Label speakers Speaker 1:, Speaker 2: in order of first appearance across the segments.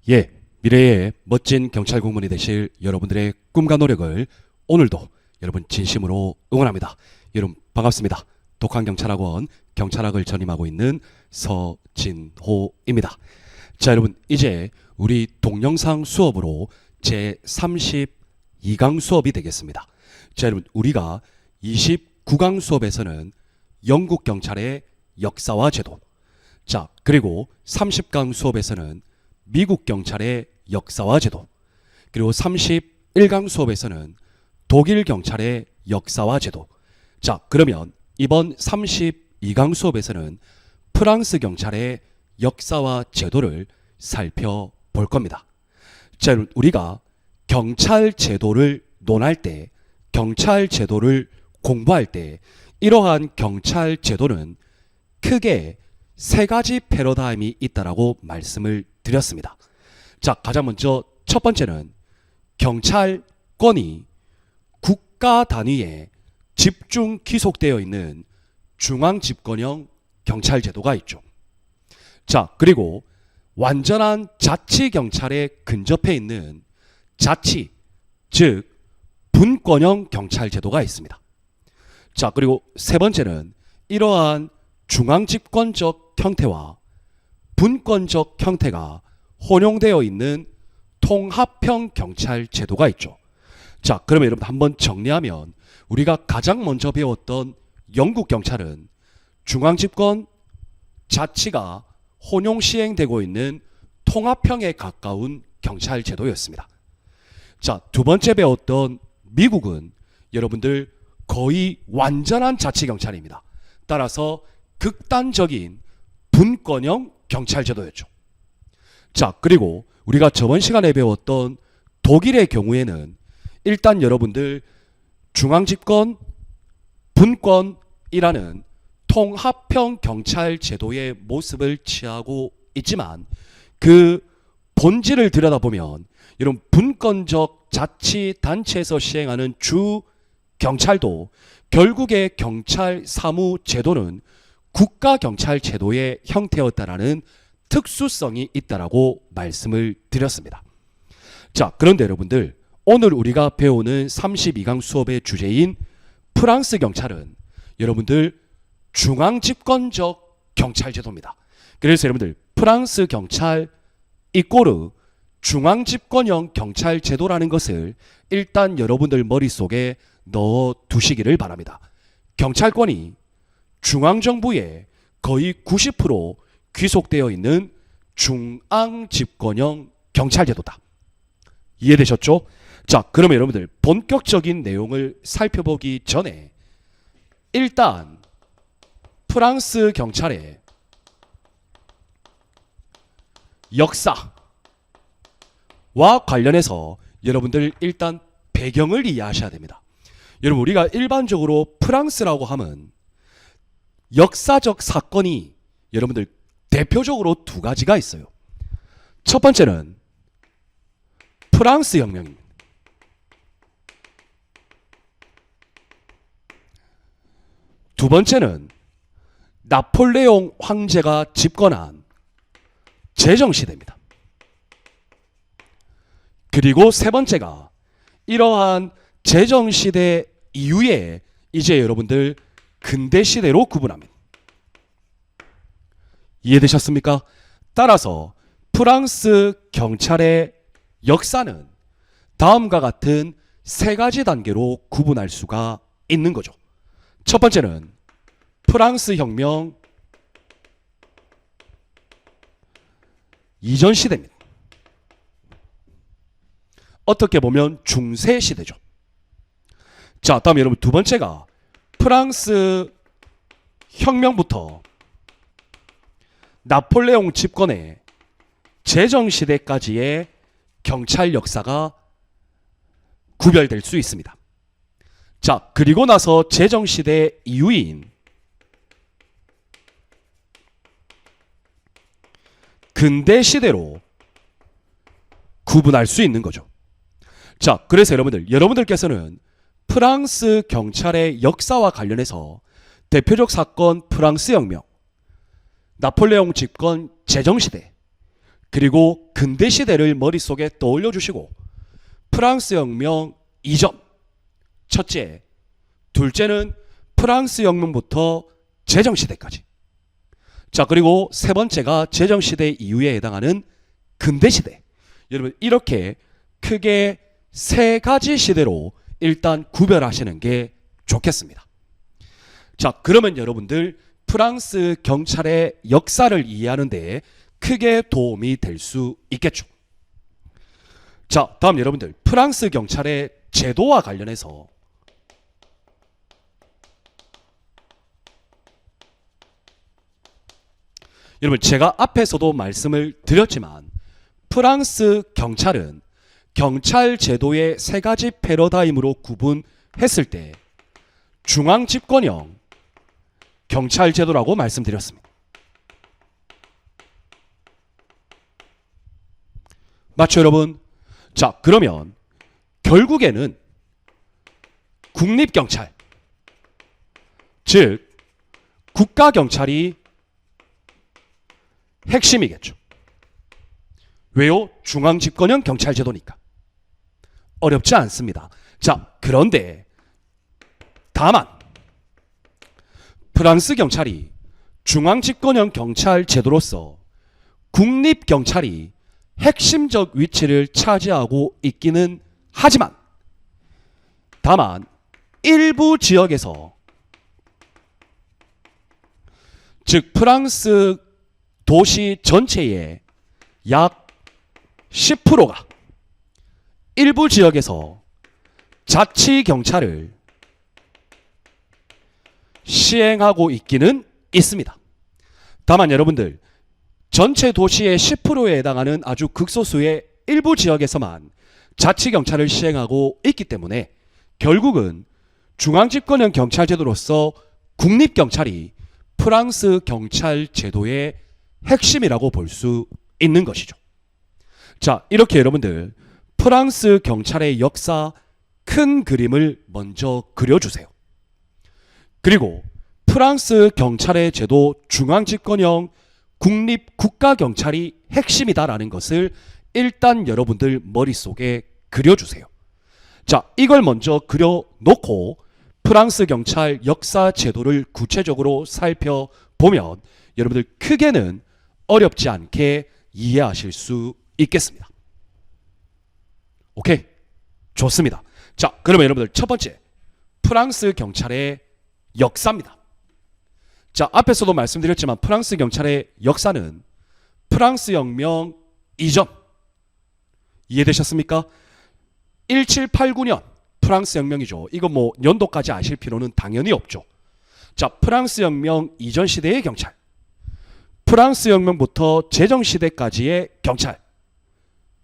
Speaker 1: 예, 미래의 멋진 경찰 공무원이 되실 여러분들의 꿈과 노력을 오늘도 여러분 진심으로 응원합니다. 여러분 반갑습니다. 독한경찰학원 경찰학을 전임하고 있는 서진호입니다. 자, 여러분 이제 우리 동영상 수업으로 제 32강 수업이 되겠습니다. 자, 여러분 우리가 29강 수업에서는 영국 경찰의 역사와 제도, 자 그리고 30강 수업에서는 미국 경찰의 역사와 제도, 그리고 31강 수업에서는 독일 경찰의 역사와 제도, 자 그러면 이번 32강 수업에서는 프랑스 경찰의 역사와 제도를 살펴볼 겁니다. 자, 우리가 경찰 제도를 논할 때, 경찰 제도를 공부할 때 이러한 경찰 제도는 크게 세 가지 패러다임이 있다라고 말씀을 드렸습니다. 자, 가장 먼저 첫 번째는 경찰권이 국가 단위에 집중 귀속되어 있는 중앙집권형 경찰제도가 있죠. 자, 그리고 완전한 자치경찰에 근접해 있는 자치, 즉 분권형 경찰제도가 있습니다. 자, 그리고 세 번째는 이러한 중앙집권적 형태와 분권적 형태가 혼용되어 있는 통합형 경찰제도가 있죠. 자, 그러면 여러분 한번 정리하면 우리가 가장 먼저 배웠던 영국 경찰은 중앙집권 자치가 혼용 시행되고 있는 통합형에 가까운 경찰제도였습니다. 자, 두 번째 배웠던 미국은 여러분들 거의 완전한 자치경찰입니다. 따라서 극단적인 분권형 경찰제도였죠. 자, 그리고 우리가 저번 시간에 배웠던 독일의 경우에는 일단 여러분들 중앙집권, 분권이라는 통합형 경찰제도의 모습을 취하고 있지만 그 본질을 들여다보면 이런 분권적 자치단체에서 시행하는 주 경찰도 결국에 경찰 사무 제도는 국가 경찰 제도의 형태였다라는 특수성이 있다라고 말씀을 드렸습니다. 자, 그런데 여러분들 오늘 우리가 배우는 32강 수업의 주제인 프랑스 경찰은 여러분들 중앙집권적 경찰제도입니다. 그래서 여러분들 프랑스 경찰 이꼬르 중앙집권형 경찰제도라는 것을 일단 여러분들 머릿속에 넣어 두시기를 바랍니다. 경찰권이 중앙정부에 거의 90% 귀속되어 있는 중앙집권형 경찰제도다. 이해되셨죠? 자, 그러면 여러분들 본격적인 내용을 살펴보기 전에 일단 프랑스 경찰의 역사와 관련해서 여러분들 일단 배경을 이해하셔야 됩니다. 여러분 우리가 일반적으로 프랑스라고 하면 역사적 사건이 여러분들 대표적으로 두 가지가 있어요. 첫 번째는 프랑스 혁명입니다. 두 번째는 나폴레옹 황제가 집권한 제정시대입니다. 그리고 세 번째가 이러한 제정시대 이후에 이제 여러분들 근대시대로 구분합니다. 이해되셨습니까? 따라서 프랑스 경찰의 역사는 다음과 같은 세 가지 단계로 구분할 수가 있는 거죠. 첫 번째는 프랑스 혁명 이전 시대입니다. 어떻게 보면 중세 시대죠. 자, 다음 여러분 두 번째가 프랑스 혁명부터 나폴레옹 집권의 제정시대까지의 경찰 역사가 구별될 수 있습니다. 자, 그리고 나서 제정시대 이후인 근대시대로 구분할 수 있는 거죠. 자, 그래서 여러분들께서는 프랑스 경찰의 역사와 관련해서 대표적 사건 프랑스 혁명, 나폴레옹 집권 제정시대, 그리고 근대 시대를 머릿속에 떠올려 주시고 프랑스 혁명 이전 첫째, 둘째는 프랑스 혁명부터 제정시대까지. 자, 그리고 세 번째가 제정시대 이후에 해당하는 근대시대. 여러분 이렇게 크게 세 가지 시대로 일단 구별하시는 게 좋겠습니다. 자, 그러면 여러분들 프랑스 경찰의 역사를 이해하는 데 크게 도움이 될 수 있겠죠. 자, 다음 여러분들 프랑스 경찰의 제도와 관련해서 여러분 제가 앞에서도 말씀을 드렸지만 프랑스 경찰은 경찰 제도의 세 가지 패러다임으로 구분했을 때 중앙 집권형 경찰 제도라고 말씀드렸습니다. 맞죠, 여러분? 자, 그러면 결국에는 국립경찰, 즉 국가경찰이 핵심이겠죠. 왜요? 중앙집권형 경찰제도니까. 어렵지 않습니다. 자, 그런데 다만 프랑스 경찰이 중앙집권형 경찰제도로서 국립경찰이 핵심적 위치를 차지하고 있기는 하지만 다만 일부 지역에서 즉 프랑스 도시 전체의 약 10%가 일부 지역에서 자치경찰을 시행하고 있기는 있습니다. 다만 여러분들 전체 도시의 10%에 해당하는 아주 극소수의 일부 지역에서만 자치경찰을 시행하고 있기 때문에 결국은 중앙집권형 경찰제도로서 국립경찰이 프랑스 경찰제도의 핵심이라고 볼 수 있는 것이죠. 자, 이렇게 여러분들 프랑스 경찰의 역사 큰 그림을 먼저 그려주세요. 그리고 프랑스 경찰의 제도 중앙집권형 국립국가경찰이 핵심이다라는 것을 일단 여러분들 머릿속에 그려주세요. 자, 이걸 먼저 그려놓고 프랑스 경찰 역사 제도를 구체적으로 살펴보면 여러분들 크게는 어렵지 않게 이해하실 수 있겠습니다. 오케이? 좋습니다. 자, 그러면 여러분들 첫 번째 프랑스 경찰의 역사입니다. 자, 앞에서도 말씀드렸지만 프랑스 경찰의 역사는 프랑스 혁명 이전 이해되셨습니까? 1789년 프랑스 혁명이죠. 이거 뭐 연도까지 아실 필요는 당연히 없죠. 자, 프랑스 혁명 이전 시대의 경찰, 프랑스 혁명부터 제정시대까지의 경찰,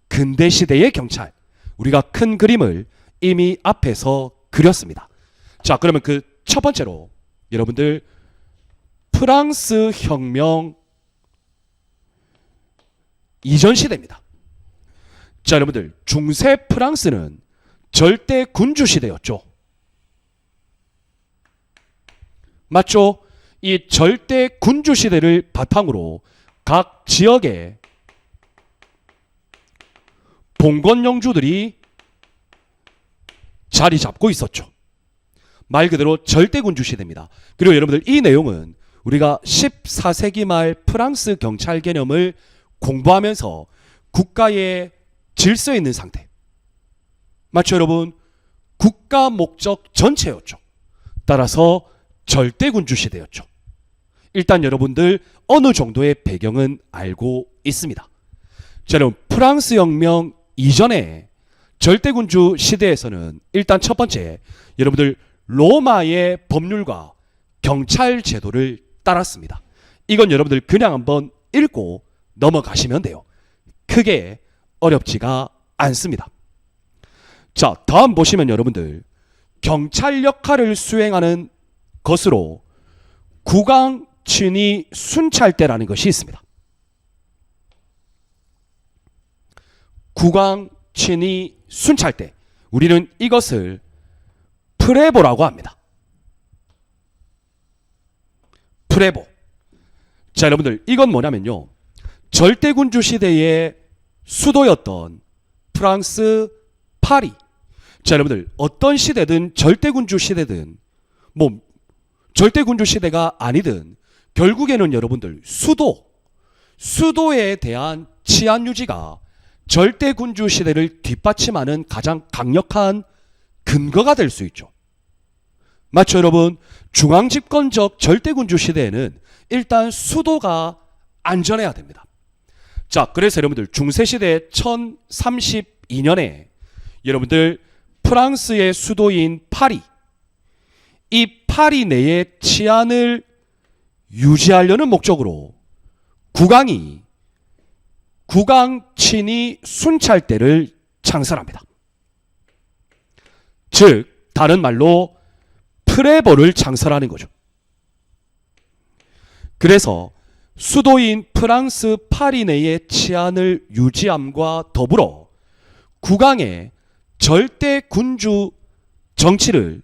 Speaker 1: 근대시대의 경찰, 우리가 큰 그림을 이미 앞에서 그렸습니다. 자, 그러면 그 첫 번째로 여러분들 프랑스 혁명 이전 시대입니다. 자, 여러분들 중세 프랑스는 절대 군주 시대였죠. 맞죠? 이 절대 군주 시대를 바탕으로 각 지역에 봉건영주들이 자리 잡고 있었죠. 말 그대로 절대 군주 시대입니다. 그리고 여러분들 이 내용은 우리가 14세기 말 프랑스 경찰 개념을 공부하면서 국가의 질서에 있는 상태, 맞죠 여러분? 국가 목적 전체였죠. 따라서 절대 군주 시대였죠. 일단 여러분들 어느 정도의 배경은 알고 있습니다. 자, 여러분 프랑스 혁명 이전에 절대 군주 시대에서는 일단 첫 번째 여러분들 로마의 법률과 경찰 제도를 따랐습니다. 이건 여러분들 그냥 한번 읽고 넘어가시면 돼요. 크게 어렵지가 않습니다. 자, 다음 보시면 여러분들 경찰 역할을 수행하는 것으로 국왕 친위 순찰대라는 것이 있습니다. 국왕 친위 순찰대, 우리는 이것을 프레보라고 합니다. 프레보. 자, 여러분들 이건 뭐냐면요, 절대군주 시대의 수도였던 프랑스 파리. 자, 여러분들 어떤 시대든 절대군주 시대든 뭐 절대군주 시대가 아니든 결국에는 여러분들 수도에 대한 치안 유지가 절대군주 시대를 뒷받침하는 가장 강력한 근거가 될 수 있죠. 맞죠, 여러분? 중앙집권적 절대군주 시대에는 일단 수도가 안전해야 됩니다. 자, 그래서 여러분들 중세시대 1032년에 여러분들 프랑스의 수도인 파리, 이 파리 내의 치안을 유지하려는 목적으로 국왕이 국왕친위 순찰대를 창설합니다. 즉 다른 말로 프레보를 창설하는 거죠. 그래서 수도인 프랑스 파리 내의 치안을 유지함과 더불어 국왕의 절대 군주 정치를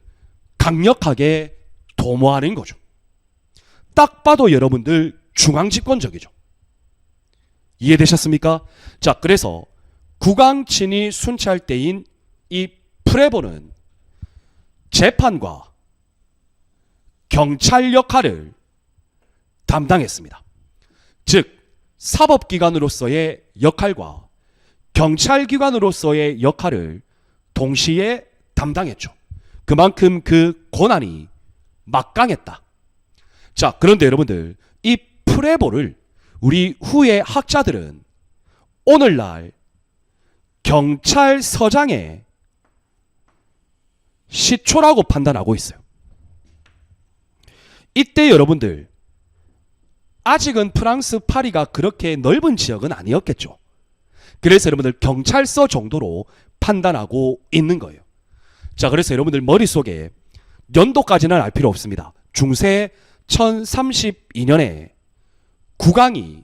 Speaker 1: 강력하게 도모하는 거죠. 딱 봐도 여러분들 중앙집권적이죠. 이해되셨습니까? 자, 그래서 국왕친위 순찰대인 이 프레보는 재판과 경찰 역할을 담당했습니다. 즉 사법기관으로서의 역할과 경찰기관으로서의 역할을 동시에 담당했죠. 그만큼 그 권한이 막강했다. 자, 그런데 여러분들 이 프레보를 우리 후의 학자들은 오늘날 경찰서장의 시초라고 판단하고 있어요. 이때 여러분들 아직은 프랑스 파리가 그렇게 넓은 지역은 아니었겠죠. 그래서 여러분들 경찰서 정도로 판단하고 있는 거예요. 자, 그래서 여러분들 머릿속에 연도까지는 알 필요 없습니다. 중세 1032년에 국왕이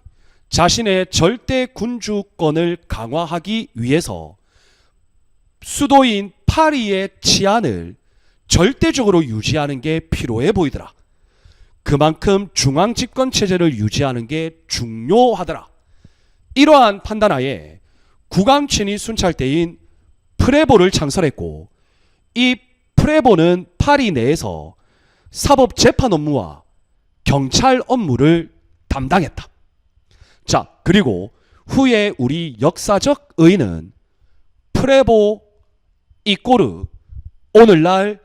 Speaker 1: 자신의 절대 군주권을 강화하기 위해서 수도인 파리의 치안을 절대적으로 유지하는 게 필요해 보이더라. 그만큼 중앙 집권 체제를 유지하는 게 중요하더라. 이러한 판단하에 국왕친위 순찰대인 프레보를 창설했고, 이 프레보는 파리 내에서 사법 재판 업무와 경찰 업무를 담당했다. 자, 그리고 후에 우리 역사적 의의는 프레보 이꼬르 오늘날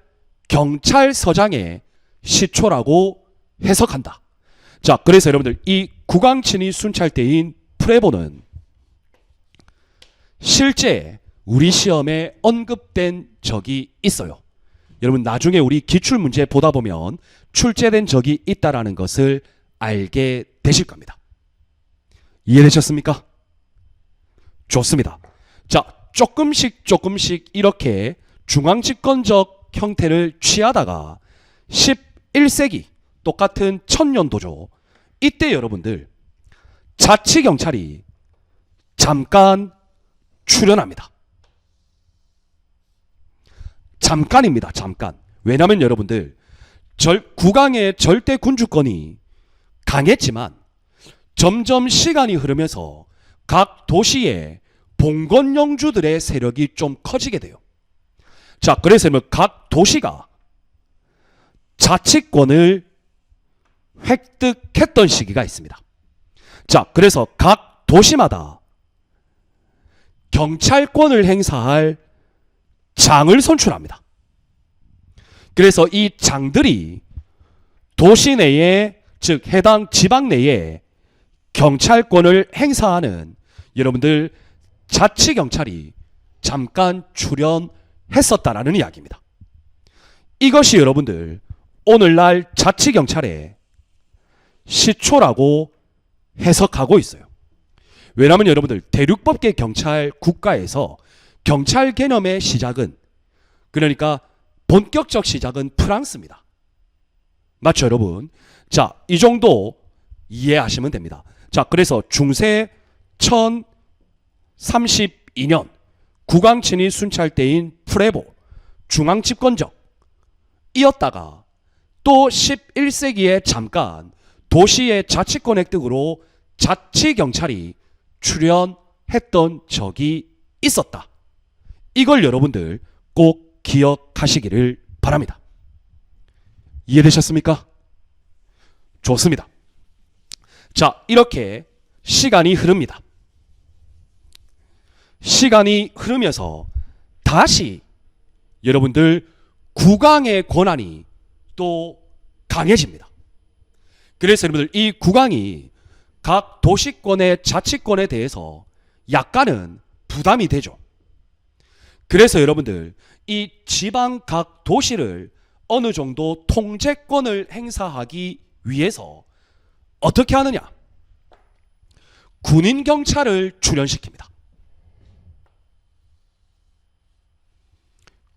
Speaker 1: 경찰서장의 시초라고 해석한다. 자, 그래서 여러분들 이 국왕친위 순찰대인 프레보는 실제 우리 시험에 언급된 적이 있어요. 여러분 나중에 우리 기출문제 보다 보면 출제된 적이 있다라는 것을 알게 되실 겁니다. 이해되셨습니까? 좋습니다. 자, 조금씩 이렇게 중앙집권적 형태를 취하다가 11세기 똑같은 천년도죠. 이때 여러분들 자치경찰이 잠깐 출연합니다. 잠깐입니다. 잠깐. 왜냐하면 여러분들 국왕의 절대 군주권이 강했지만 점점 시간이 흐르면서 각 도시의 봉건영주들의 세력이 좀 커지게 돼요. 자, 그래서 각 도시가 자치권을 획득했던 시기가 있습니다. 자, 그래서 각 도시마다 경찰권을 행사할 장을 선출합니다. 그래서 이 장들이 도시 내에, 즉 해당 지방 내에 경찰권을 행사하는 여러분들 자치경찰이 잠깐 출연했었다라는 이야기입니다. 이것이 여러분들 오늘날 자치경찰의 시초라고 해석하고 있어요. 왜냐하면 여러분들 대륙법계 경찰 국가에서 경찰 개념의 시작은, 그러니까 본격적 시작은 프랑스입니다. 맞죠, 여러분? 자, 이 정도 이해하시면 됩니다. 자, 그래서 중세 1032년 국왕친위 순찰대인 프레보 중앙집권적 이었다가 또 11세기에 잠깐 도시의 자치권 획득으로 자치경찰이 출연합니다. 했던 적이 있었다. 이걸 여러분들 꼭 기억하시기를 바랍니다. 이해되셨습니까? 좋습니다. 자, 이렇게 시간이 흐릅니다. 시간이 흐르면서 다시 여러분들 국왕의 권한이 또 강해집니다. 그래서 여러분들 이 국왕이 각 도시권의 자치권에 대해서 약간은 부담이 되죠. 그래서 여러분들 이 지방 각 도시를 어느 정도 통제권을 행사하기 위해서 어떻게 하느냐? 군인 경찰을 출연시킵니다.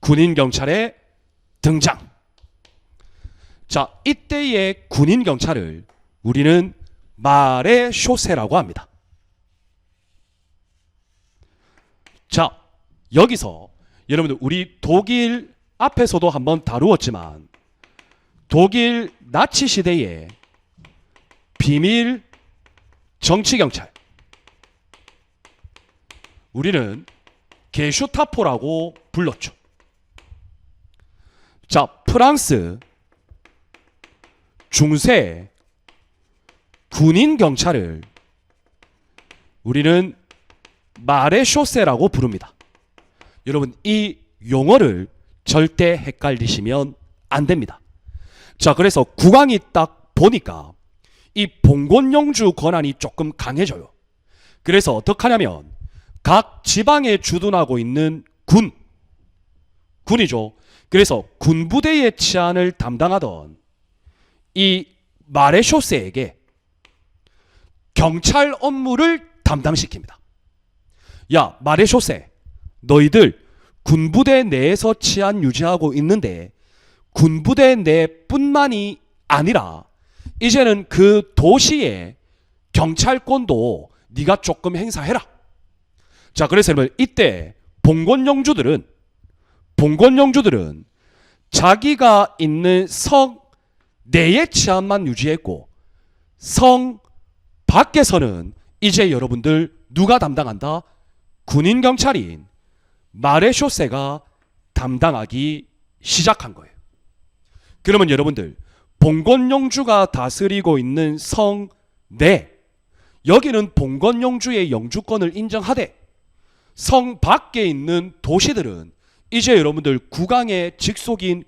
Speaker 1: 군인 경찰의 등장. 자, 이때의 군인 경찰을 우리는 마레쇼세라고 합니다. 자, 여기서 여러분들 우리 독일 앞에서도 한번 다루었지만 독일 나치 시대의 비밀 정치경찰, 우리는 게슈타포라고 불렀죠. 자, 프랑스 중세 군인 경찰을 우리는 마레쇼세라고 부릅니다. 여러분 이 용어를 절대 헷갈리시면 안 됩니다. 자, 그래서 국왕이 딱 보니까 이 봉건영주 권한이 조금 강해져요. 그래서 어떻게 하냐면 각 지방에 주둔하고 있는 군이죠. 그래서 군부대의 치안을 담당하던 이 마레쇼세에게 경찰 업무를 담당시킵니다. 야, 마레쇼세, 너희들 군부대 내에서 치안 유지하고 있는데 군부대 내뿐만이 아니라 이제는 그 도시의 경찰권도 네가 조금 행사해라. 자, 그래서 여러분 이때 봉건영주들은 자기가 있는 성 내의 치안만 유지했고 성 밖에서는 이제 여러분들 누가 담당한다? 군인 경찰인 마레쇼세가 담당하기 시작한 거예요. 그러면 여러분들 봉건영주가 다스리고 있는 성 내, 여기는 봉건영주의 영주권을 인정하되 성 밖에 있는 도시들은 이제 여러분들 국왕의 직속인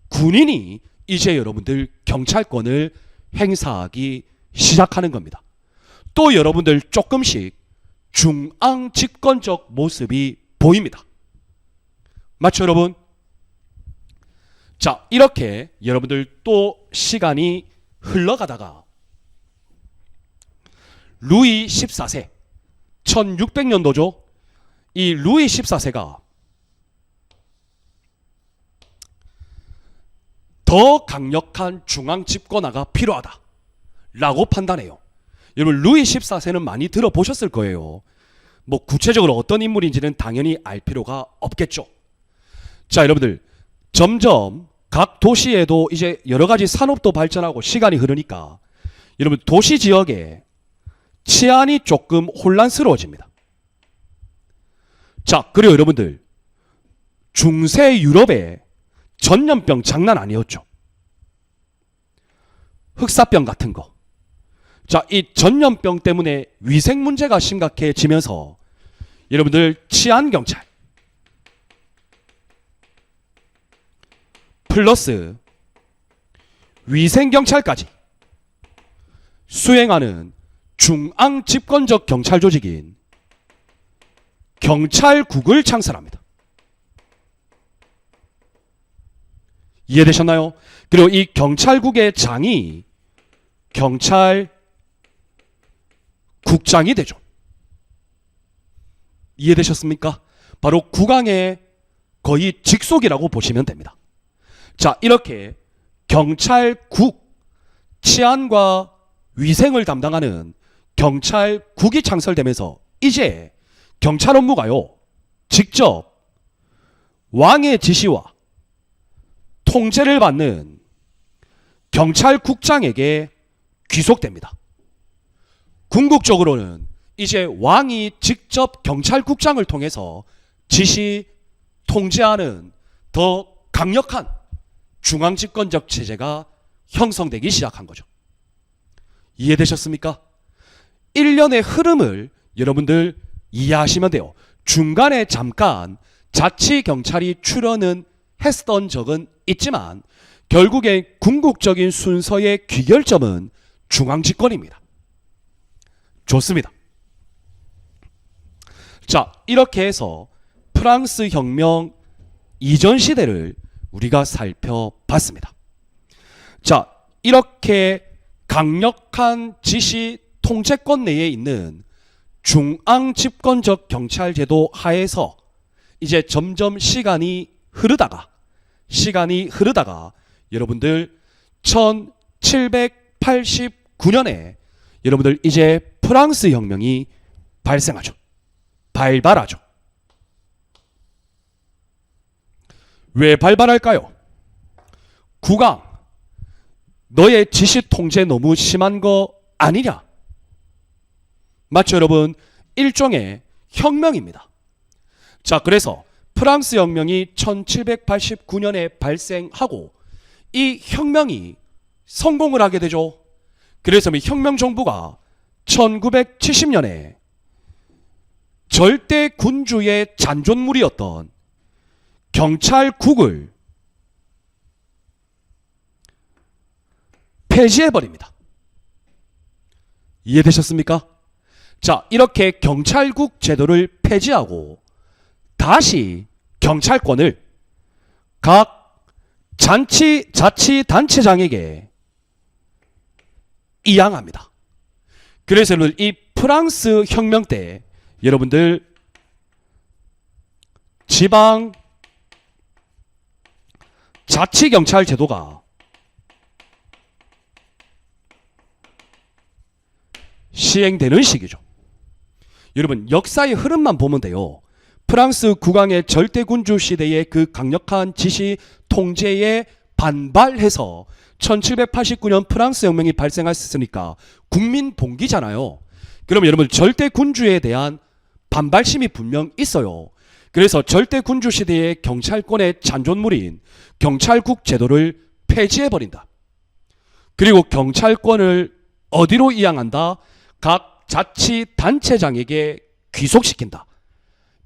Speaker 1: 군인이 이제 여러분들 경찰권을 행사하기 시작하는 겁니다. 또 여러분들 조금씩 중앙 집권적 모습이 보입니다. 맞죠, 여러분? 자, 이렇게 여러분들 또 시간이 흘러가다가 루이 14세 1600년도죠. 이 루이 14세가 더 강력한 중앙 집권화가 필요하다 라고 판단해요. 여러분 루이 14세는 많이 들어보셨을 거예요. 뭐 구체적으로 어떤 인물인지는 당연히 알 필요가 없겠죠. 자, 여러분들 점점 각 도시에도 이제 여러 가지 산업도 발전하고 시간이 흐르니까 여러분 도시 지역에 치안이 조금 혼란스러워집니다. 자, 그리고 여러분들 중세 유럽에 전염병 장난 아니었죠. 흑사병 같은 거. 자, 이 전염병 때문에 위생 문제가 심각해지면서 여러분들 치안 경찰 플러스 위생 경찰까지 수행하는 중앙 집권적 경찰 조직인 경찰국을 창설합니다. 이해되셨나요? 그리고 이 경찰국의 장이 경찰국장이 되죠. 이해되셨습니까? 바로 국왕의 거의 직속이라고 보시면 됩니다. 자, 이렇게 경찰국, 치안과 위생을 담당하는 경찰국이 창설되면서 이제 경찰 업무가요, 직접 왕의 지시와 통제를 받는 경찰국장에게 귀속됩니다. 궁극적으로는 이제 왕이 직접 경찰국장을 통해서 지시 통제하는 더 강력한 중앙집권적 체제가 형성되기 시작한 거죠. 이해되셨습니까? 일련의 흐름을 여러분들 이해하시면 돼요. 중간에 잠깐 자치경찰이 출현은 했던 적은 있지만 결국에 궁극적인 순서의 귀결점은 중앙집권입니다. 좋습니다. 자, 이렇게 해서 프랑스 혁명 이전 시대를 우리가 살펴봤습니다. 자, 이렇게 강력한 지시 통제권 내에 있는 중앙집권적 경찰제도 하에서 이제 점점 시간이 흐르다가 여러분들 1789년에 여러분들 이제 프랑스 혁명이 발생하죠. 발발하죠. 왜 발발할까요? 국왕, 너의 지시 통제 너무 심한 거 아니냐? 맞죠, 여러분? 일종의 혁명입니다. 자, 그래서 프랑스 혁명이 1789년에 발생하고 이 혁명이 성공을 하게 되죠. 그래서 이 혁명 정부가 1970년에 절대 군주의 잔존물이었던 경찰국을 폐지해버립니다. 이해되셨습니까? 자, 이렇게 경찰국 제도를 폐지하고 다시 경찰권을 각 자치단체장에게 이양합니다. 그래서 이 프랑스 혁명 때 여러분들 지방 자치경찰 제도가 시행되는 시기죠. 여러분, 역사의 흐름만 보면 돼요. 프랑스 국왕의 절대군주 시대의 그 강력한 지시 통제에 반발해서 1789년 프랑스 혁명이 발생했으니까 국민 봉기잖아요. 그럼 여러분, 절대군주에 대한 반발심이 분명 있어요. 그래서 절대군주 시대의 경찰권의 잔존물인 경찰국 제도를 폐지해버린다. 그리고 경찰권을 어디로 이양한다? 각 자치단체장에게 귀속시킨다.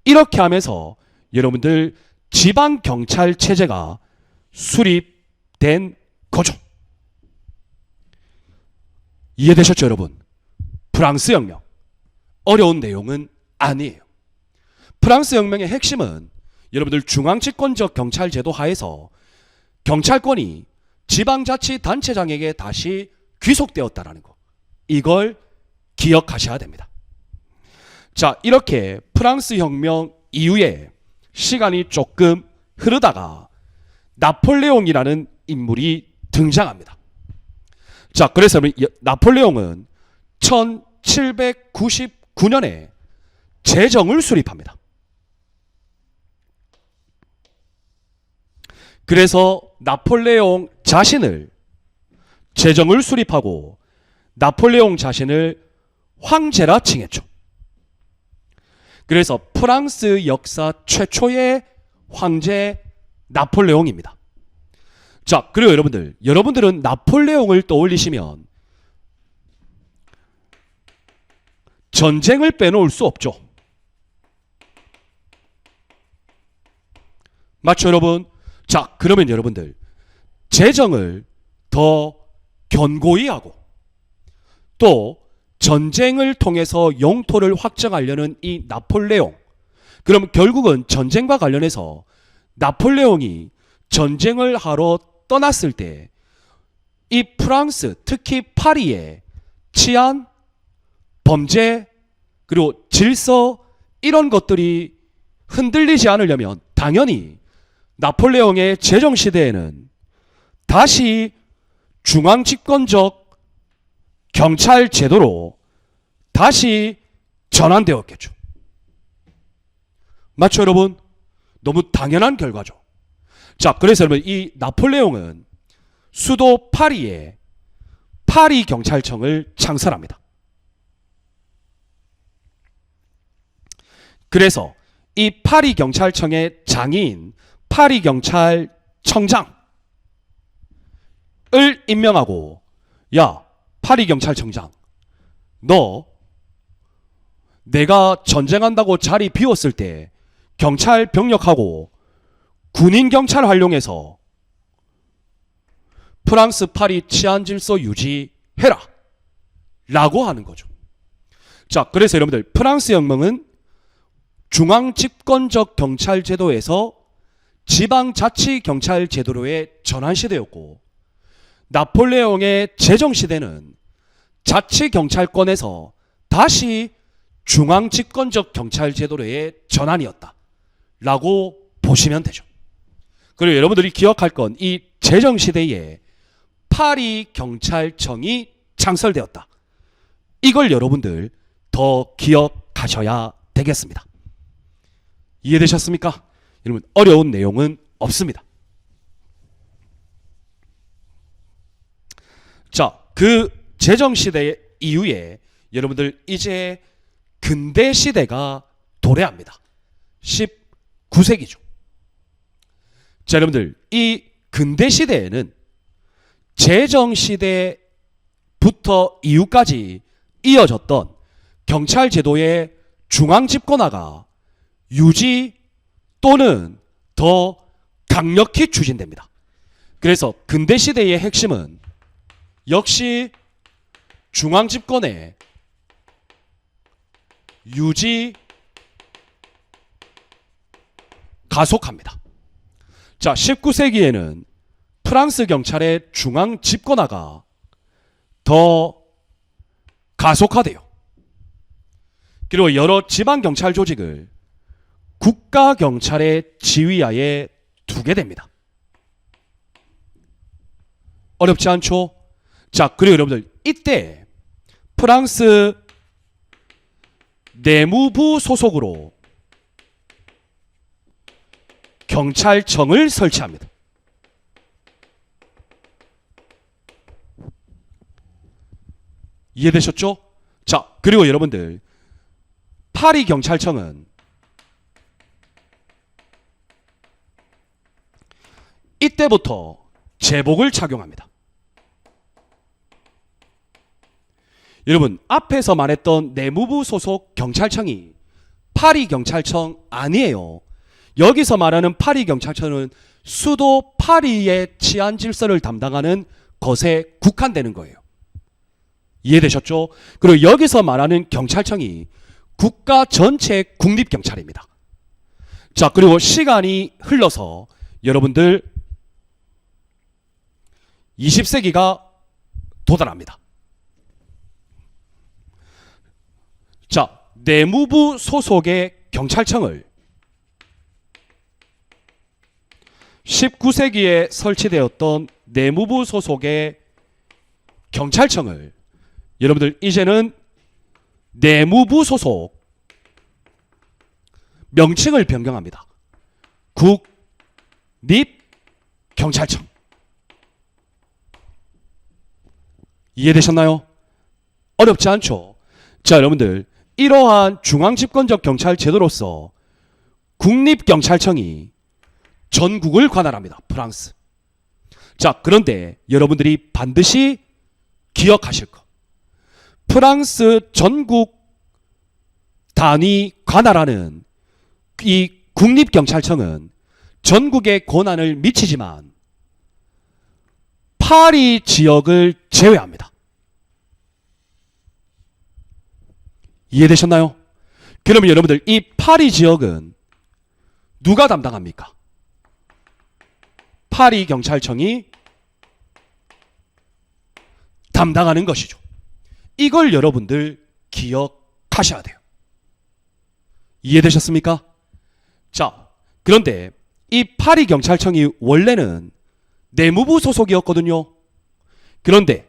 Speaker 1: 이렇게 하면서 여러분들 지방경찰 체제가 수립된 거죠. 이해되셨죠, 여러분? 프랑스 혁명. 어려운 내용은 아니에요. 프랑스 혁명의 핵심은 여러분들 중앙집권적 경찰제도 하에서 경찰권이 지방자치단체장에게 다시 귀속되었다라는 거. 이걸 기억하셔야 됩니다. 자, 이렇게 프랑스 혁명 이후에 시간이 조금 흐르다가 나폴레옹이라는 인물이 등장합니다. 자, 그래서 나폴레옹은 1799년에 제정을 수립합니다. 그래서 나폴레옹 자신을 제정을 수립하고 나폴레옹 자신을 황제라 칭했죠. 그래서 프랑스 역사 최초의 황제 나폴레옹입니다. 자, 그리고 여러분들은 나폴레옹을 떠올리시면 전쟁을 빼놓을 수 없죠. 맞죠, 여러분? 자, 그러면 여러분들 재정을 더 견고히 하고 또 전쟁을 통해서 영토를 확정하려는 이 나폴레옹, 그럼 결국은 전쟁과 관련해서 나폴레옹이 전쟁을 하러 떠났을 때 이 프랑스, 특히 파리의 치안, 범죄, 그리고 질서, 이런 것들이 흔들리지 않으려면 당연히 나폴레옹의 제정시대에는 다시 중앙집권적 경찰 제도로 다시 전환되었겠죠. 맞죠, 여러분? 너무 당연한 결과죠. 자, 그래서 여러분, 이 나폴레옹은 수도 파리에 파리 경찰청을 창설합니다. 그래서 이 파리경찰청의 장인 파리경찰청장을 임명하고, 야, 파리경찰청장, 너 내가 전쟁한다고 자리 비웠을 때 경찰 병력하고 군인 경찰 활용해서 프랑스 파리 치안 질서 유지해라 라고 하는 거죠. 자, 그래서 여러분들 프랑스 혁명은 중앙 집권적 경찰 제도에서 지방 자치 경찰 제도로의 전환 시대였고, 나폴레옹의 제정 시대는 자치 경찰권에서 다시 중앙 집권적 경찰 제도로의 전환이었다 라고 보시면 되죠. 그리고 여러분들이 기억할 건 이 제정 시대에 파리 경찰청이 창설되었다. 이걸 여러분들 더 기억하셔야 되겠습니다. 이해되셨습니까? 여러분, 어려운 내용은 없습니다. 자, 그 제정시대 이후에 여러분들 이제 근대시대가 도래합니다. 19세기죠. 자, 여러분들 이 근대시대에는 제정시대부터 이후까지 이어졌던 경찰제도의 중앙집권화가 유지 또는 더 강력히 추진됩니다. 그래서 근대시대의 핵심은 역시 중앙집권의 유지 가속합니다. 자, 19세기에는 프랑스 경찰의 중앙 집권화가 더 가속화돼요. 그리고 여러 지방 경찰 조직을 국가 경찰의 지휘하에 두게 됩니다. 어렵지 않죠? 자, 그리고 여러분들 이때 프랑스 내무부 소속으로 경찰청을 설치합니다. 이해되셨죠? 자, 그리고 여러분들 파리 경찰청은 이때부터 제복을 착용합니다. 여러분, 앞에서 말했던 내무부 소속 경찰청이 파리 경찰청 아니에요. 여기서 말하는 파리 경찰청은 수도 파리의 치안 질서를 담당하는 것에 국한되는 거예요. 이해되셨죠? 그리고 여기서 말하는 경찰청이 국가 전체 국립경찰입니다. 자, 그리고 시간이 흘러서 여러분들 20세기가 도달합니다. 자, 내무부 소속의 경찰청을 19세기에 설치되었던 내무부 소속의 경찰청을 여러분들 이제는 내무부 소속 명칭을 변경합니다. 국립경찰청. 이해되셨나요? 어렵지 않죠? 자, 여러분들 이러한 중앙집권적 경찰 제도로서 국립경찰청이 전국을 관할합니다. 프랑스. 자, 그런데 여러분들이 반드시 기억하실 것. 프랑스 전국 단위 관할하는 이 국립경찰청은 전국에 권한을 미치지만 파리 지역을 제외합니다. 이해되셨나요? 그러면 여러분들 이 파리 지역은 누가 담당합니까? 파리 경찰청이 담당하는 것이죠. 이걸 여러분들 기억하셔야 돼요. 이해되셨습니까? 자, 그런데 이 파리 경찰청이 원래는 내무부 소속이었거든요. 그런데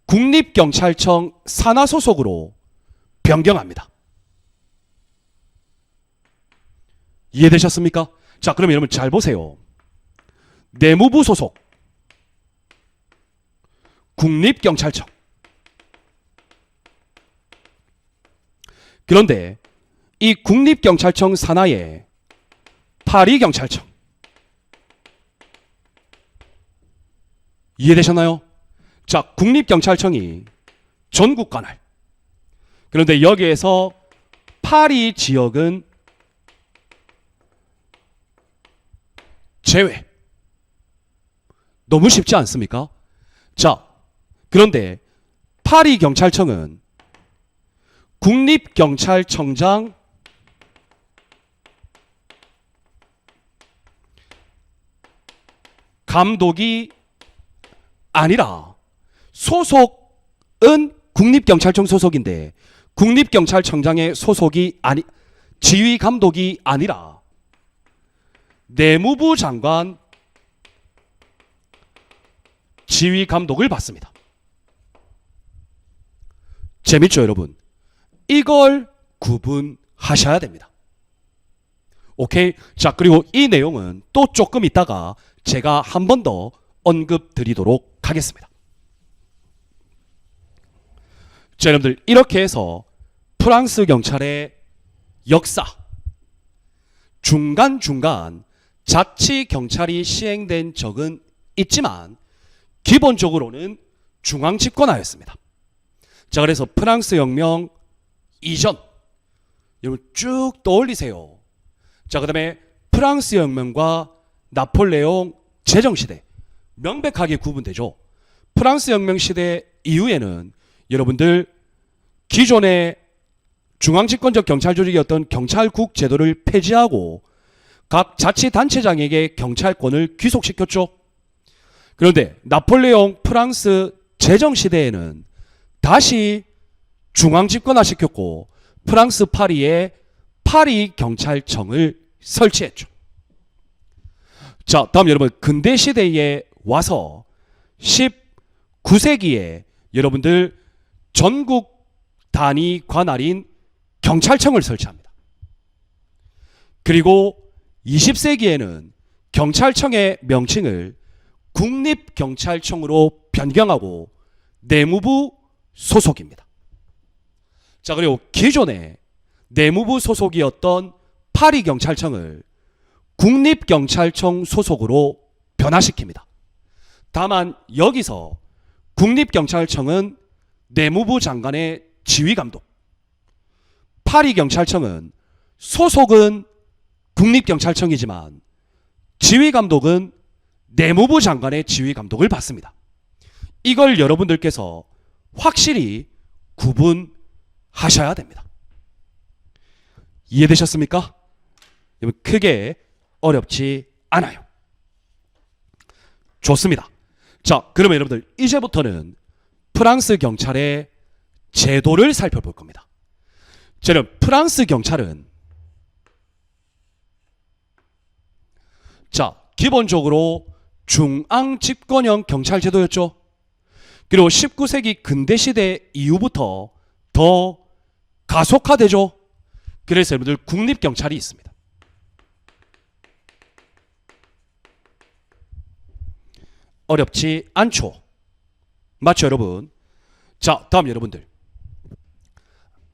Speaker 1: 국립경찰청 산하 소속으로 변경합니다. 이해되셨습니까? 자, 그럼 여러분 잘 보세요. 내무부 소속 국립경찰청. 그런데 이 국립경찰청 산하에 파리경찰청. 이해되셨나요? 자, 국립경찰청이 전국 관할. 그런데 여기에서 파리 지역은 제외. 너무 쉽지 않습니까? 자, 그런데 파리 경찰청은 국립경찰청장 감독이 아니라 소속은 국립경찰청 소속인데 국립경찰청장의 소속이 아니 지휘 감독이 아니라 내무부 장관 지휘 감독을 받습니다. 재밌죠, 여러분? 이걸 구분하셔야 됩니다. 오케이? 자, 그리고 이 내용은 또 조금 있다가 제가 한 번 더 언급 드리도록 하겠습니다. 자, 여러분들, 이렇게 해서 프랑스 경찰의 역사, 중간중간 자치경찰이 시행된 적은 있지만 기본적으로는 중앙집권하였습니다. 자, 그래서 프랑스 혁명 이전, 여러분 쭉 떠올리세요. 자, 그 다음에 프랑스 혁명과 나폴레옹 제정시대 명백하게 구분되죠. 프랑스 혁명 시대 이후에는 여러분들 기존의 중앙집권적 경찰 조직이었던 경찰국 제도를 폐지하고 각 자치단체장에게 경찰권을 귀속시켰죠. 그런데 나폴레옹 프랑스 제정시대에는 다시 중앙집권화시켰고 프랑스 파리에 파리경찰청을 설치했죠. 자, 다음 여러분, 근대시대에 와서 19세기에 여러분들 전국 단위 관할인 경찰청을 설치합니다. 그리고 20세기에는 경찰청의 명칭을 국립경찰청으로 변경하고 내무부 소속입니다. 자, 그리고 기존에 내무부 소속이었던 파리경찰청을 국립경찰청 소속으로 변화시킵니다. 다만 여기서 국립경찰청은 내무부 장관의 지휘감독, 파리경찰청은 소속은 국립경찰청이지만 지휘감독은 내무부 장관의 지휘감독을 받습니다. 이걸 여러분들께서 확실히 구분하셔야 됩니다. 이해되셨습니까? 크게 어렵지 않아요. 좋습니다. 자, 그러면 여러분들 이제부터는 프랑스 경찰의 제도를 살펴볼 겁니다. 저는 프랑스 경찰은 자, 기본적으로 중앙 집권형 경찰 제도였죠. 그리고 19세기 근대시대 이후부터 더 가속화되죠. 그래서 여러분들 국립경찰이 있습니다. 어렵지 않죠. 맞죠, 여러분? 자, 다음 여러분들.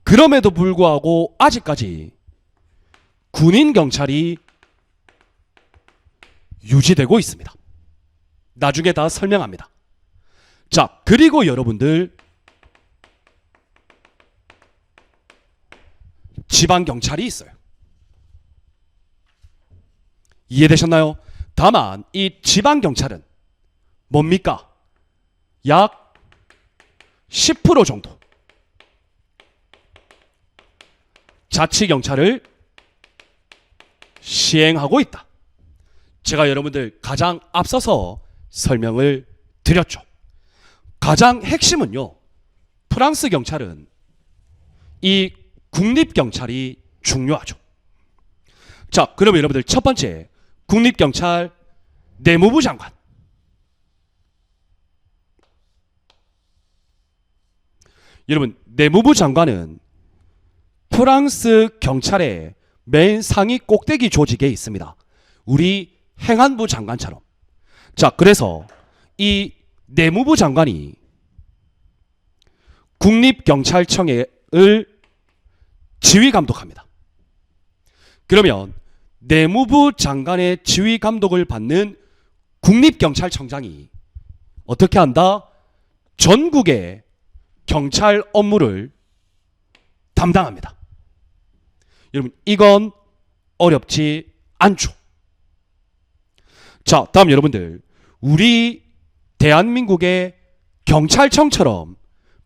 Speaker 1: 그럼에도 불구하고 아직까지 군인경찰이 유지되고 있습니다. 나중에 다 설명합니다. 자, 그리고 여러분들 지방경찰이 있어요. 이해되셨나요? 다만 이 지방경찰은 뭡니까? 약 10% 정도 자치경찰을 시행하고 있다. 제가 여러분들 가장 앞서서 설명을 드렸죠. 가장 핵심은요, 프랑스 경찰은 이 국립경찰이 중요하죠. 자, 그러면 여러분들 첫 번째, 국립경찰 내무부 장관. 여러분, 내무부 장관은 프랑스 경찰의 맨 상위 꼭대기 조직에 있습니다. 우리 행안부 장관처럼. 자, 그래서 이 내무부 장관이 국립경찰청을 지휘 감독합니다. 그러면 내무부 장관의 지휘 감독을 받는 국립경찰청장이 어떻게 한다? 전국의 경찰 업무를 담당합니다. 여러분, 이건 어렵지 않죠. 자, 다음 여러분들, 우리 대한민국의 경찰청처럼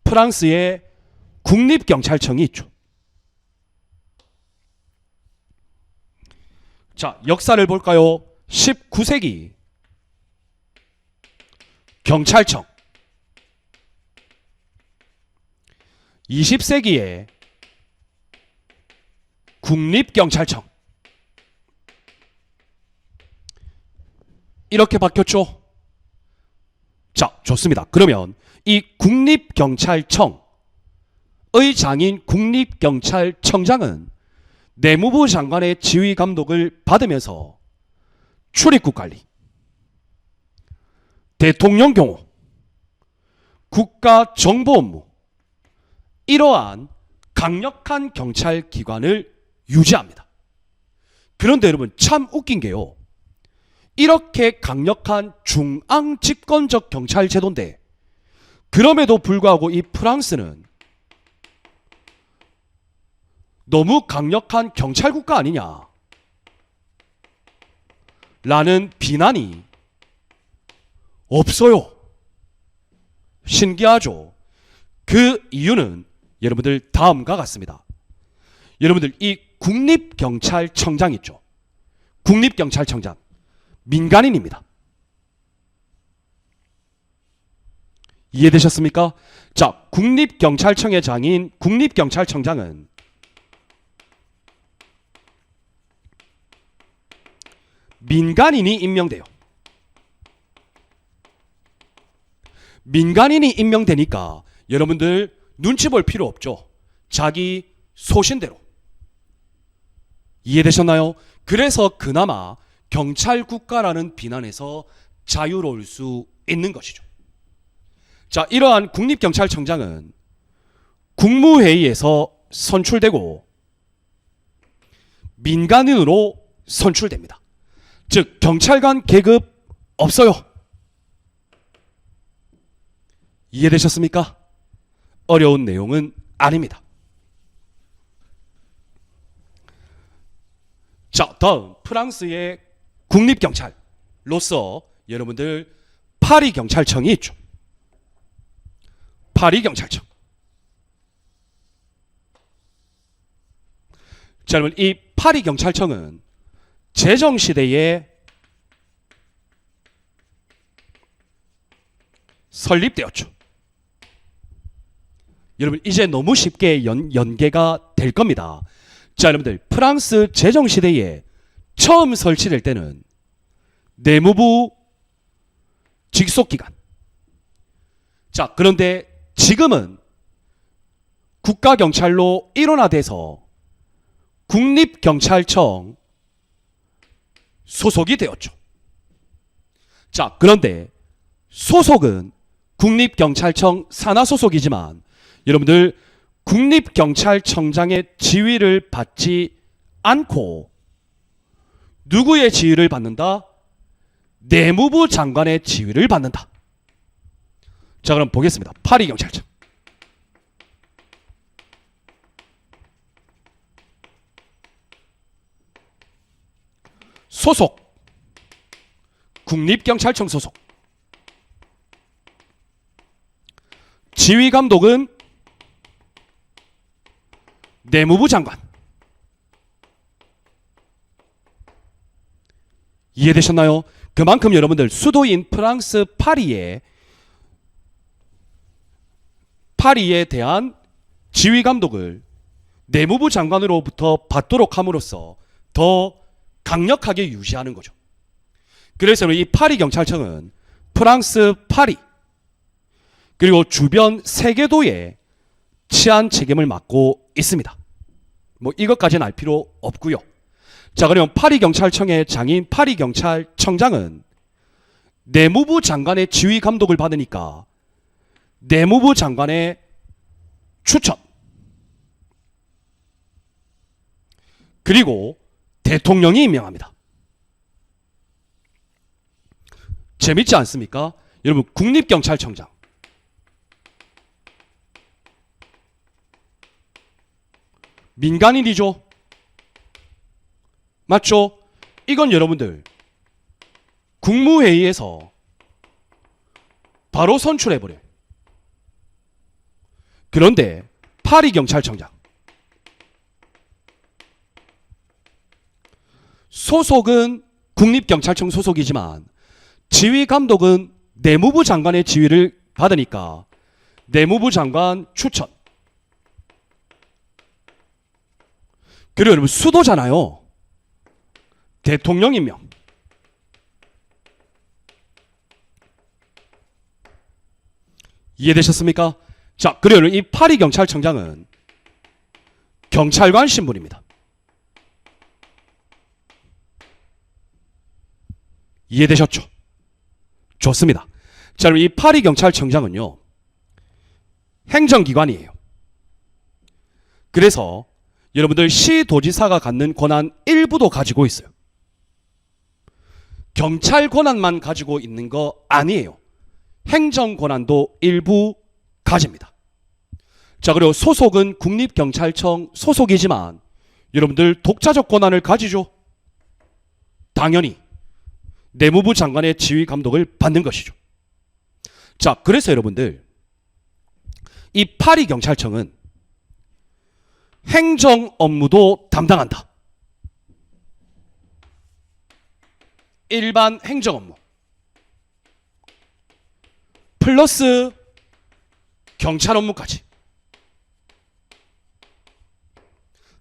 Speaker 1: 프랑스의 국립경찰청이 있죠. 자, 역사를 볼까요? 19세기 경찰청, 20세기에 국립경찰청, 이렇게 바뀌었죠. 자, 좋습니다. 그러면 이 국립경찰청의 장인 국립경찰청장은 내무부 장관의 지휘 감독을 받으면서 출입국 관리, 대통령 경호, 국가 정보 업무, 이러한 강력한 경찰 기관을 유지합니다. 그런데 여러분, 참 웃긴 게요, 이렇게 강력한 중앙 집권적 경찰 제도인데 그럼에도 불구하고 이 프랑스는 너무 강력한 경찰 국가 아니냐 라는 비난이 없어요. 신기하죠? 그 이유는 여러분들 다음과 같습니다. 여러분들, 이 국립경찰청장 있죠? 국립경찰청장 민간인입니다. 이해되셨습니까? 자, 국립경찰청의 장인 국립경찰청장은 민간인이 임명돼요. 민간인이 임명되니까 여러분들 눈치 볼 필요 없죠. 자기 소신대로. 이해되셨나요? 그래서 그나마 경찰 국가라는 비난에서 자유로울 수 있는 것이죠. 자, 이러한 국립경찰청장은 국무회의에서 선출되고 민간인으로 선출됩니다. 즉, 경찰관 계급 없어요. 이해되셨습니까? 어려운 내용은 아닙니다. 자, 다음 프랑스의 국립경찰로서 여러분들 파리경찰청이 있죠. 파리경찰청. 자, 여러분, 이 파리경찰청은 제정시대에 설립되었죠. 여러분, 이제 너무 쉽게 연계가 될 겁니다. 자, 여러분들, 프랑스 제정시대에 처음 설치될 때는 내무부 직속기관. 자, 그런데 지금은 국가경찰로 일원화돼서 국립경찰청 소속이 되었죠. 자, 그런데 소속은 국립경찰청 산하 소속이지만 여러분들, 국립경찰청장의 지휘를 받지 않고 누구의 지휘를 받는다? 내무부 장관의 지휘를 받는다. 자, 그럼 보겠습니다. 파리경찰청. 소속 국립경찰청 소속. 지휘감독은 내무부 장관. 이해되셨나요? 그만큼 여러분들, 수도인 프랑스 파리에 대한 지휘감독을 내무부 장관으로부터 받도록 함으로써 더 강력하게 유지하는 거죠. 그래서 이 파리경찰청은 프랑스 파리 그리고 주변 세계도의 치안 책임을 맡고 있습니다. 뭐 이것까지는 알 필요 없고요. 자, 그러면 파리경찰청의 장인 파리경찰청장은 내무부 장관의 지휘 감독을 받으니까 내무부 장관의 추천 그리고 대통령이 임명합니다. 재밌지 않습니까? 여러분, 국립경찰청장. 민간인이죠. 맞죠? 이건 여러분들 국무회의에서 바로 선출해버려요. 그런데 파리경찰청장 소속은 국립경찰청 소속이지만 지휘감독은 내무부 장관의 지휘를 받으니까 내무부 장관 추천. 그리고 여러분 수도잖아요. 대통령 임명. 이해되셨습니까? 자, 그리고 이 파리경찰청장은 경찰관 신분입니다. 이해되셨죠? 좋습니다. 자, 그럼 이 파리경찰청장은요, 행정기관이에요. 그래서 여러분들 시도지사가 갖는 권한 일부도 가지고 있어요. 경찰 권한만 가지고 있는 거 아니에요. 행정 권한도 일부 가집니다. 자, 그리고 소속은 국립경찰청 소속이지만 여러분들 독자적 권한을 가지죠. 당연히 내무부 장관의 지휘 감독을 받는 것이죠. 자, 그래서 여러분들 이 파리경찰청은 행정 업무도 담당한다. 일반 행정 업무 플러스 경찰 업무까지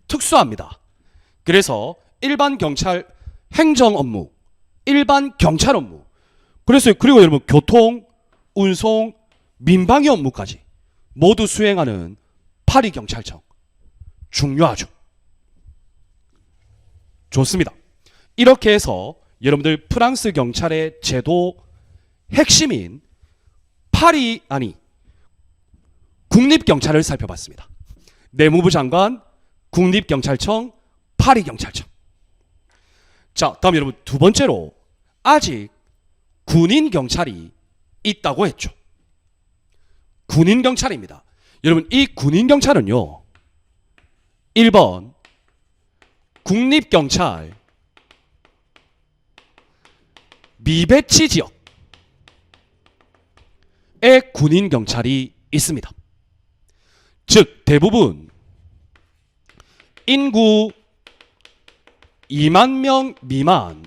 Speaker 1: 특수합니다. 그래서 일반 경찰 행정 업무, 일반 경찰 업무, 그리고 여러분 교통, 운송, 민방위 업무까지 모두 수행하는 파리경찰청 중요하죠. 좋습니다. 이렇게 해서 여러분들 프랑스 경찰의 제도 핵심인 국립경찰을 살펴봤습니다. 내무부 장관, 국립경찰청, 파리경찰청. 자, 다음 여러분 두 번째로 아직 군인경찰이 있다고 했죠. 군인경찰입니다. 여러분 이 군인경찰은요, 1번 국립경찰 미배치 지역에 군인경찰이 있습니다. 즉 대부분 인구 2만 명 미만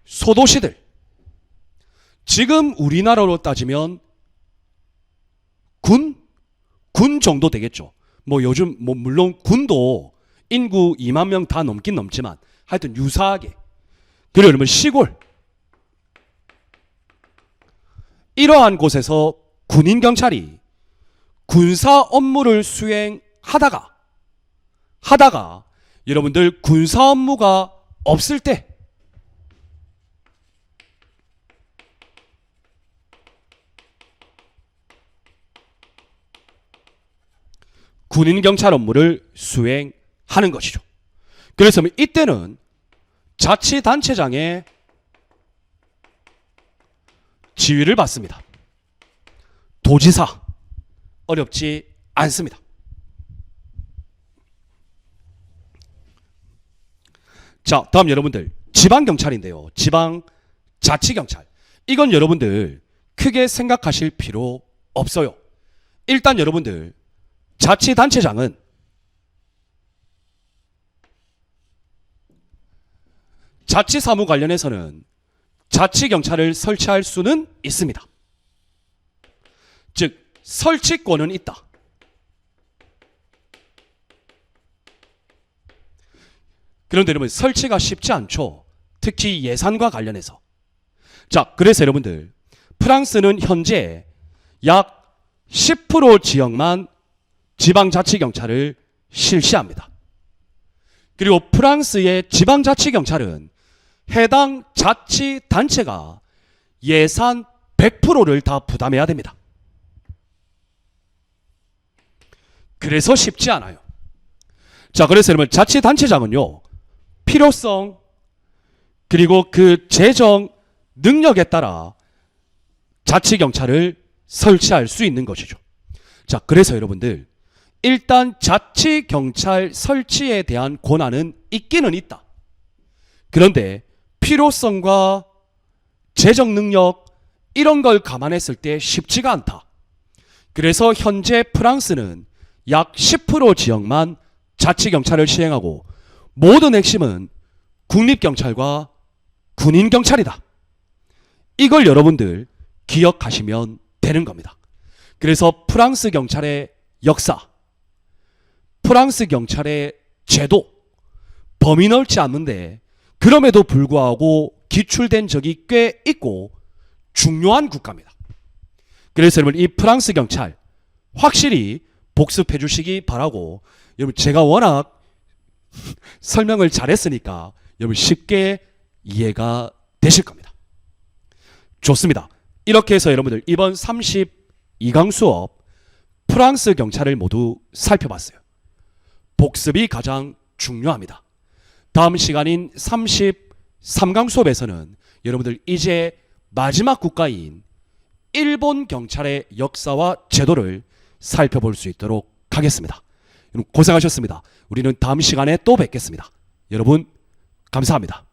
Speaker 1: 소도시들, 지금 우리나라로 따지면 군 정도 되겠죠. 요즘 물론 군도 인구 2만 명 다 넘긴 넘지만 하여튼 유사하게. 그리고 여러분 시골, 이러한 곳에서 군인경찰이 군사 업무를 수행하다가 여러분들 군사 업무가 없을 때 군인경찰 업무를 수행하는 것이죠. 그래서 이때는 자치단체장의 지휘를 받습니다. 도지사, 어렵지 않습니다. 자, 다음 여러분들 지방경찰인데요. 지방자치경찰. 이건 여러분들 크게 생각하실 필요 없어요. 일단 여러분들 자치단체장은 자치사무 관련해서는 자치경찰을 설치할 수는 있습니다. 즉 설치권은 있다. 그런데 여러분 설치가 쉽지 않죠. 특히 예산과 관련해서. 자, 그래서 여러분들 프랑스는 현재 약 10% 지역만 지방자치경찰을 실시합니다. 그리고 프랑스의 지방자치경찰은 해당 자치단체가 예산 100%를 다 부담해야 됩니다. 그래서 쉽지 않아요. 자, 그래서 여러분 자치단체장은요, 필요성 그리고 그 재정 능력에 따라 자치경찰을 설치할 수 있는 것이죠. 자, 그래서 여러분들 일단 자치경찰 설치에 대한 권한은 있기는 있다. 그런데 필요성과 재정 능력 이런 걸 감안했을 때 쉽지가 않다. 그래서 현재 프랑스는 약 10% 지역만 자치경찰을 시행하고 모든 핵심은 국립경찰과 군인경찰이다. 이걸 여러분들 기억하시면 되는 겁니다. 그래서 프랑스 경찰의 역사, 프랑스 경찰의 제도, 범위 넓지 않는데 그럼에도 불구하고 기출된 적이 꽤 있고 중요한 국가입니다. 그래서 여러분 이 프랑스 경찰 확실히 복습해 주시기 바라고, 여러분 제가 워낙 설명을 잘했으니까 여러분 쉽게 이해가 되실 겁니다. 좋습니다. 이렇게 해서 여러분들 이번 32강 수업 프랑스 경찰을 모두 살펴봤어요. 복습이 가장 중요합니다. 다음 시간인 33강 수업에서는 여러분들 이제 마지막 국가인 일본 경찰의 역사와 제도를 살펴볼 수 있도록 하겠습니다. 여러분 고생하셨습니다. 우리는 다음 시간에 또 뵙겠습니다. 여러분 감사합니다.